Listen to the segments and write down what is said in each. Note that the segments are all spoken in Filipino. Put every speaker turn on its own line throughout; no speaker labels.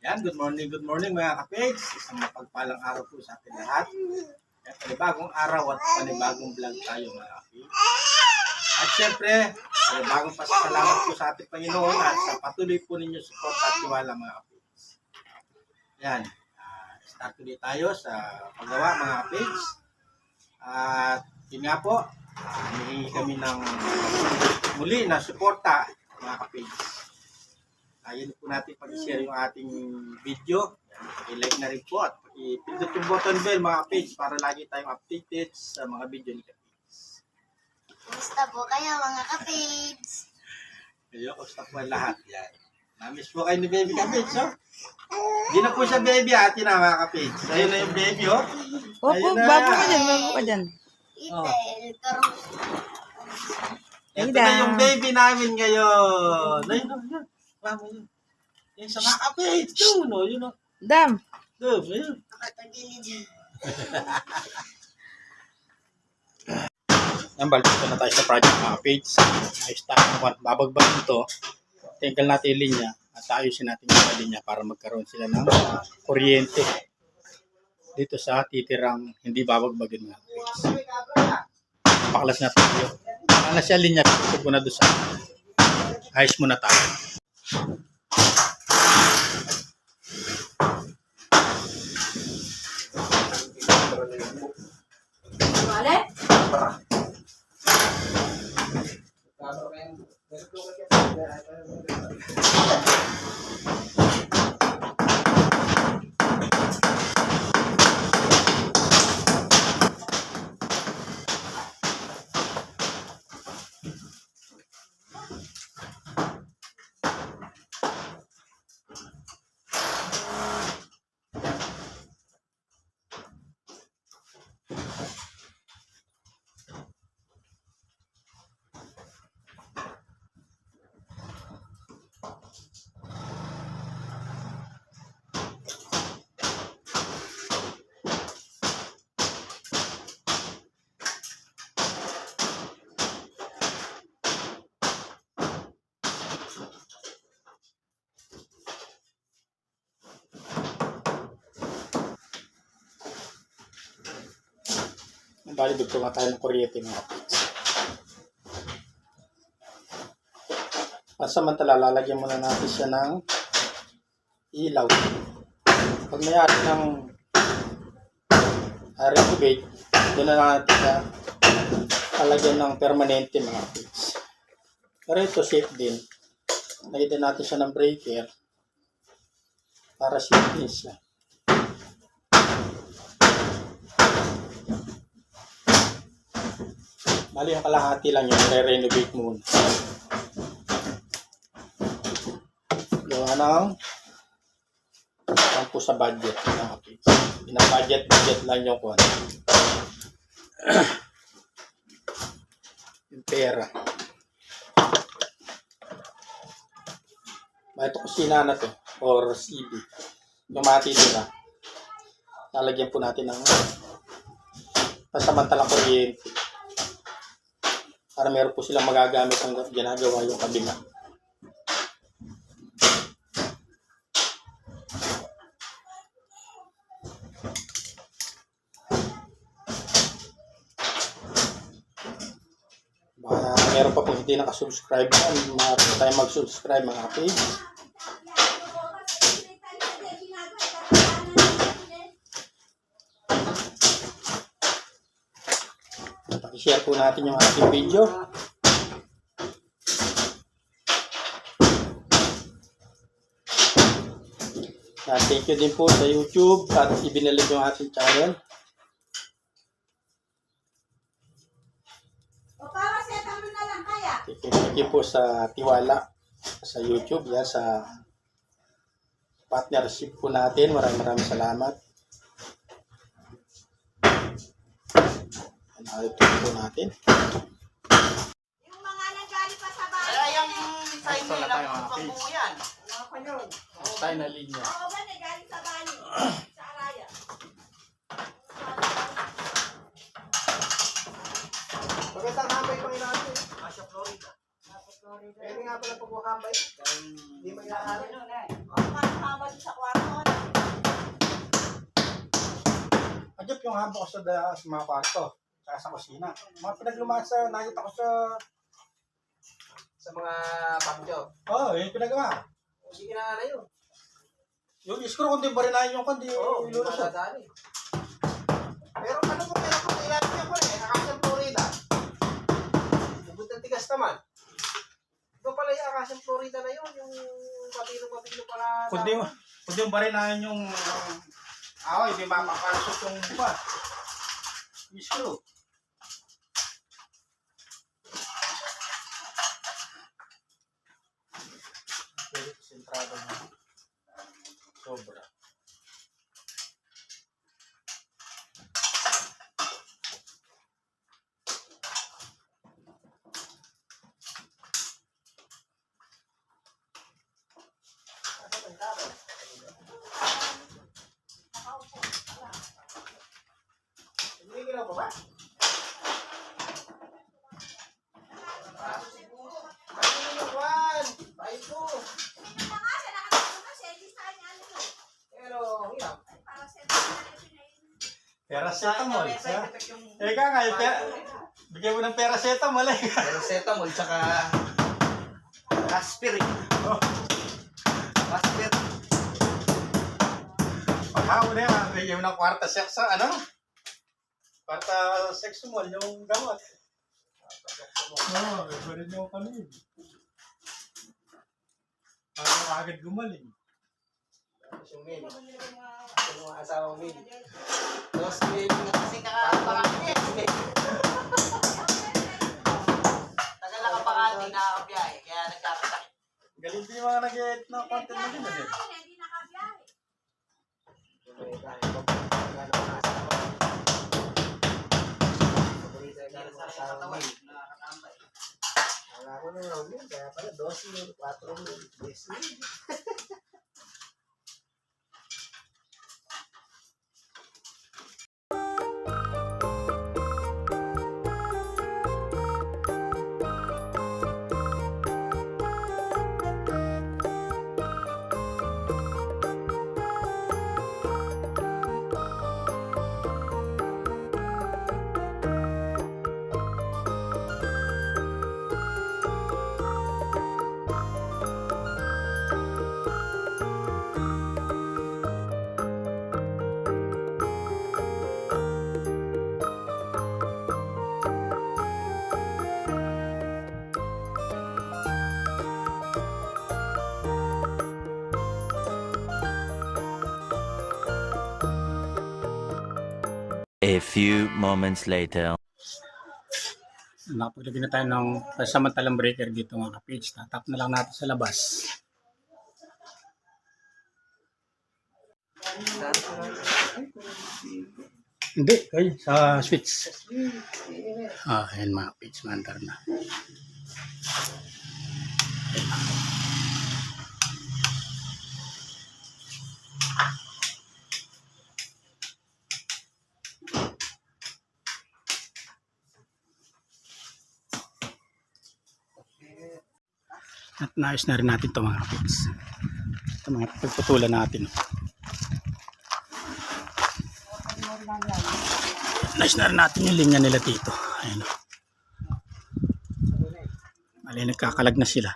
Yan, good morning mga kapage. Isang mapagpalang araw po sa ating lahat. Yan, panibagong araw at panibagong vlog tayo mga kapage. At syempre, panibagong pasasalamat po sa ating Panginoon at sa patuloy po ninyo support at tiwala mga kapage. Yan, start ulit tayo sa paggawa mga kapage. At yun nga po, hihingi kami ng muli na suporta mga kapage. Ayun po natin pag-share yung ating video. I-like na rin po at i-pindot yung button bell mga page para lagi tayong updated sa mga video ni Kapage.
Kumusta po kayo mga kapage?
Kayo, kumusta po lahat yan. Namiss po kayo ni baby Kapage, oh. Hindi na po siya baby, ate na mga kapage. Ayun na yung baby, oh.
Opo, bago ka dyan.
Itel, karong.
Ito na yung baby namin ngayon. Ayun, ayun. Mama yun. Yung sa mga kapage, yun, oh. Yun, oh.
Dam.
Ayun.
Nakatagilid.
Yan, balik na tayo sa project mga page. Ayos tayo naman. Babagbagin ito. Tinggal natin yung linya at ayusin natin yung linya para magkaroon sila ng kuryente dito sa titirang hindi babagbagin mga page. Paklas na tayo. Paklas na siya linya. Ito na doon sa ayos muna tayo.
Vale?
Bali, dugto nga tayo ng kuryente mga kapage. Pansamantala, lalagyan muna natin siya ng ilaw. Pag mayari ng renovate, doon na natin siya lalagyan ng permanente mga kapage. Pero ito safe din. Lagyan natin siya ng breaker para safe din siya. Bali yung kalahati lang yung re-renovate muna. Gawa ng po sa budget. Pina-budget lang yung kuwan. Yung pera. Ito kusina na to or CB. Yung matitira. Lalagyan po natin ng pasamantalang kuryente. Para meron po silang magagamit ang ginagawa yung kabila. Meron pa po hindi nakasubscribe. Maaari tayo mag-subscribe mga kapage. I-share po natin yung ating video. Thank you din po sa YouTube at ibinalig yung ating channel. Thank you po sa tiwala sa YouTube, yan, sa partnership po natin. Maraming salamat. Ito po natin.
Yung mga nanggaling pa sa bahay.
Ay, yung sign nila kung pagbuo yan.
Mga kanyon.
Tayo na linya.
Oo ba, nanggaling sa bahay. Sa Araya.
Magandang hambay pang inasin.
Nasa Florida.
Pwede nga pala pag-wakambay. Hindi mo inaari.
Ang mga sa kwarto.
yung habo ko sa mga kwarto. Saka sa kusina. Mga pinaglumaan sa, nakita ko
Sa mga pangyo.
yung pinagawa.
Hindi kinakala yun.
Yung screw, kundi barinahin yung kundi
Oo,
ilulusot.
madadali. Pero ano po kaya kung ilan niya po eh, Akasang Florida. Bubot ng tigas naman. Ito pala yung Akasang Florida na yun, yung mapilo pala.
Kundi yung barinahin yung hindi mapapalusot yung buwan. Yung screw. Very sentrado na. Sobra.
Hindi ginawa pa ba? Ano yung Juan? Bahay po.
Hindi na nga siya nakatulog na siya. Hindi sa kanya ano yun.
Pero, hirap.
Ay, parang siya na yun.
Paracetamol. Eka nga, bigyan mo ng paracetamol eh.
Paracetamol tsaka aspirin. Aspirin.
Pagkahapon na yan, bigyan mo ng kwarta sex sa kwarta sexual, yung gamot. Ibarin niyo kami. Para agad gumaling.
Yung mail. Yung mga asawa mail. Dos mail na kasi kakapakati. Tagal na kapakati nakakabiyahe. Kaya nagkakasakit.
Galing din yung mga nag-edit ng content na din.
Hindi nakabiyahe.
Wala ko nung round yun. Kaya pala 12, 4, 10.
A few moments later.
Nakapaglagay na tayo ng samantalang breaker dito mga kapage. Tatap na lang natin sa labas. Hindi, kayo sa switch. Ayan mga kapage, mandar na. At naayos na rin natin ito mga kapits. Ito mga pagputulan natin. Naayos na rin natin yung linya nila dito. Ayan. Bali, nagkakalag na sila.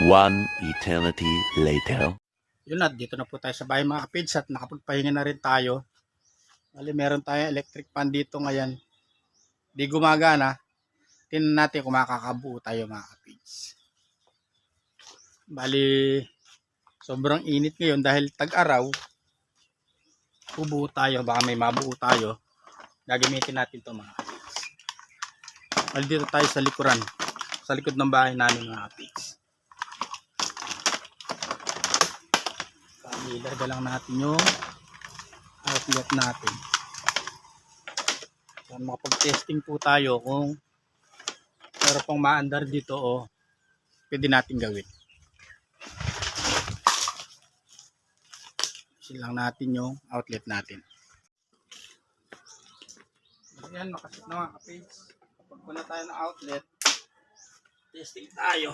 One eternity later.
Yun na, dito na po tayo sa bahay mga kapits at nakapagpahinga na rin tayo. Bali, meron tayong electric fan dito ngayon. Di gumagana. Tingnan natin kung makakabuo tayo mga kapits. Bali, sobrang init ngayon dahil tag-araw. Bubuo tayo, baka may mabuo tayo. Gagamitin natin ito mga kapits. Bali, dito tayo sa likuran. Sa likod ng bahay namin mga kapits. Bali, ilagay lang natin yung outlet natin. So, makapag-testing po tayo kung pero pang maandar dito pwede natin gawin. Isin lang natin yung outlet natin. Ayan, makasit na mga kapage. Kapag muna tayo ng outlet, testing tayo.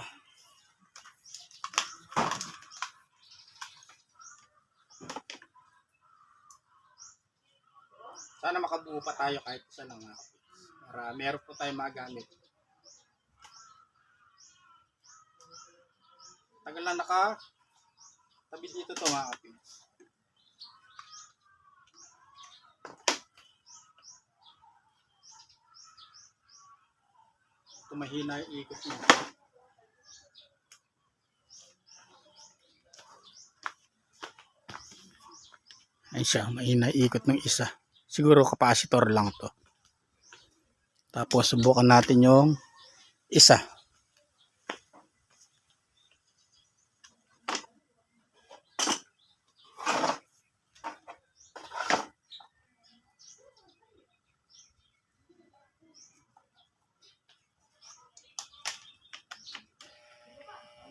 Sana makabuo pa tayo kahit isa lang mga kapids. Para meron po tayo magamit. Tagal na tabi dito to mga kapids. Ito mahina yung ikot niya. Ayun siya, mahina yung ikot ng isa. Siguro capacitor lang to. Tapos subukan natin yung isa.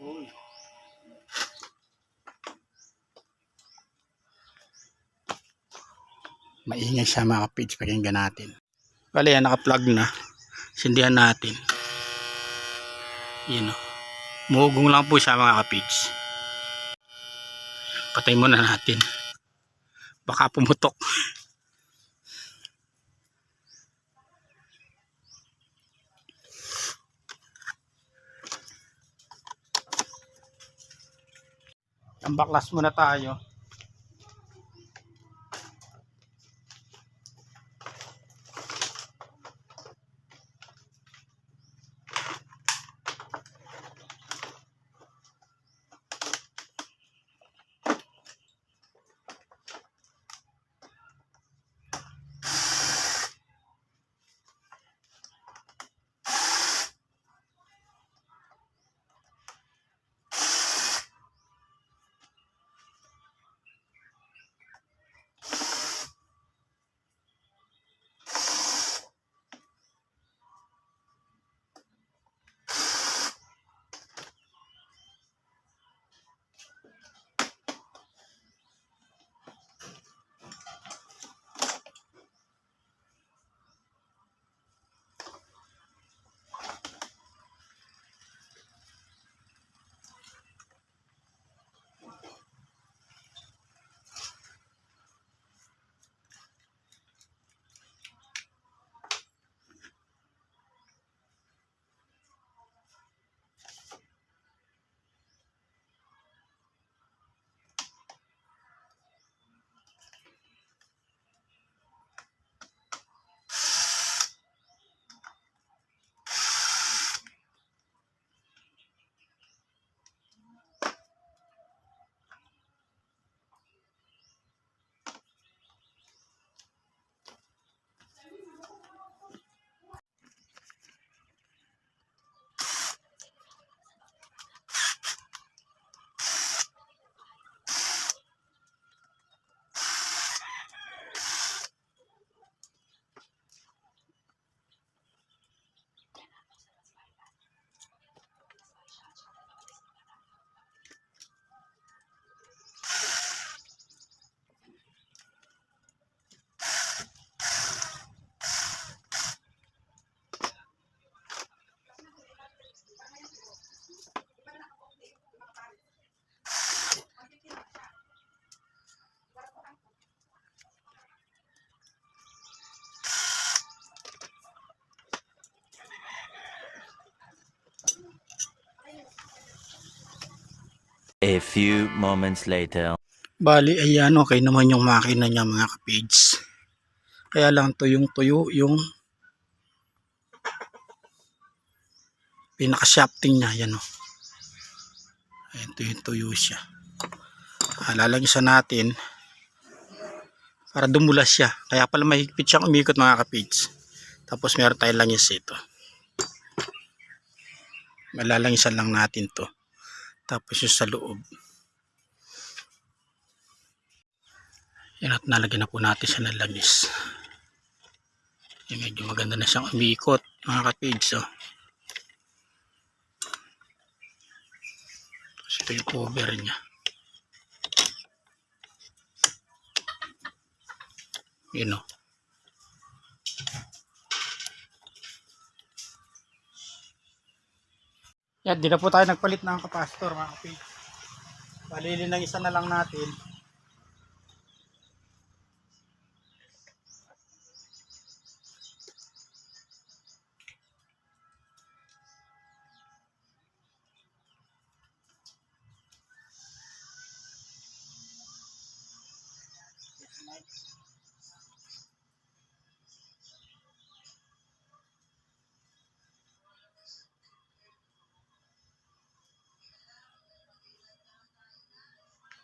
Uy. Maingay siya mga kapids, pakinggan natin. Bali yan, naka-plug na. Sindihan natin. Yun o. Muugong lang po siya mga kapids. Patay muna natin. Baka pumutok. Ang baklas muna tayo.
A few moments later.
Bali, ayan, okay naman yung makina niya mga kapids. Kaya lang tuyong-tuyo yung pinaka-shafting niya. Yan o. Ayan, tuyong-tuyo siya. Lalagyan natin para dumulas siya. Kaya pala mahigpit siyang umikot mga kapids. Tapos meron tayong langis ito. Malalangisan lang natin to. Tapos yung sa loob. Yan, at nalagyan na po natin siya ng langis. Yan, medyo maganda na siyang umikot mga kapids. Oh. Tapos ito yung cover niya. Yun o. Yan, di na po tayo nagpalit ng kapasitor mga kapids. Balilin ng isa na lang natin.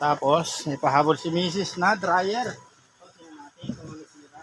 Tapos, may pahabol si Mrs. na dryer. Tingnan natin kung ano sira.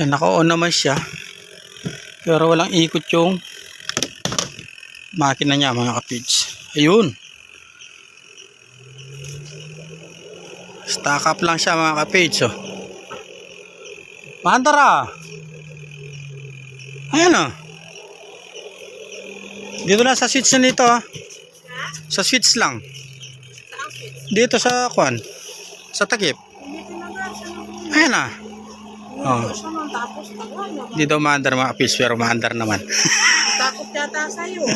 Yan, naka-on naman siya. Pero walang ikot yung makina niya mga kapids. Ayun. Stack up lang siya mga kapids. Oh. Mandara. Ayan oh. Dito lang sa switch na nito. Sa switch lang. Dito sa kwan. Sa takip. Ayan ah. Oh. Di daw maandar mga kapis, pero maandar naman.
Takot yata sa'yo.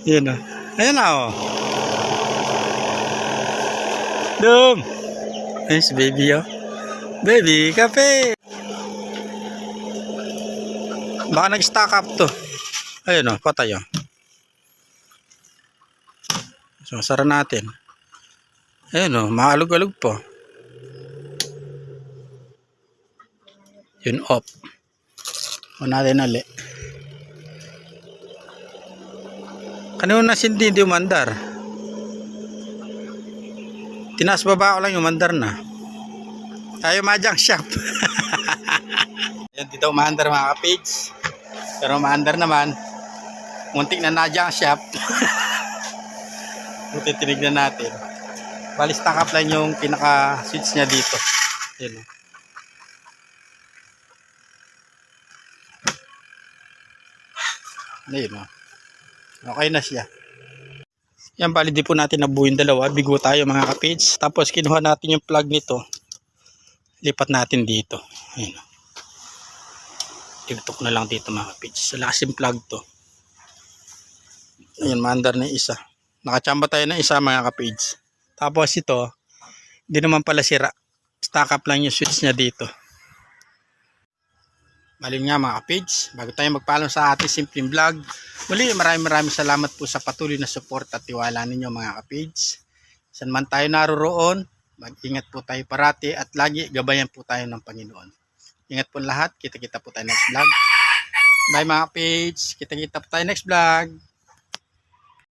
Yun o. Ayan na o. Dum! Ayun si baby o. Baby, kape! Baka nag-stack up to. Ayun o, patay o. So, sara natin. Ayun o, maalog-alog po. Yun off. O natin ulit. Kanino na sindi hindi umandar? Tinaas baba ko lang yung umandar na. Tayo majang shop. Yan dito umandar mga kapids. Pero umandar naman. Muntik na najang shop. Buti tinignan natin. Bali stack up lang yung pinaka switch niya dito. Yan. Ayun o. Okay na siya. Yan, bali di po natin nabuo yung dalawa. Bigo tayo mga kapids. Tapos kinuha natin yung plug nito. Lipat natin dito. Ayun o. Tigtok na lang dito mga kapids. Sa lakas yung plug to. Ayun, maandar na isa. Nakachamba tayo ng isa mga kapids. Tapos ito, hindi naman pala sira. Stack up lang yung switch niya dito. Bali nga mga kapids, bago tayo magpaalam sa ating simpleng vlog, muli maraming salamat po sa patuloy na support at tiwala ninyo mga kapids. Saan man tayo naroroon, mag-ingat po tayo parati at lagi gabayan po tayo ng Panginoon. Ingat po lahat, kita-kita po tayo next vlog. Bye mga kapids, kita-kita po tayo next vlog.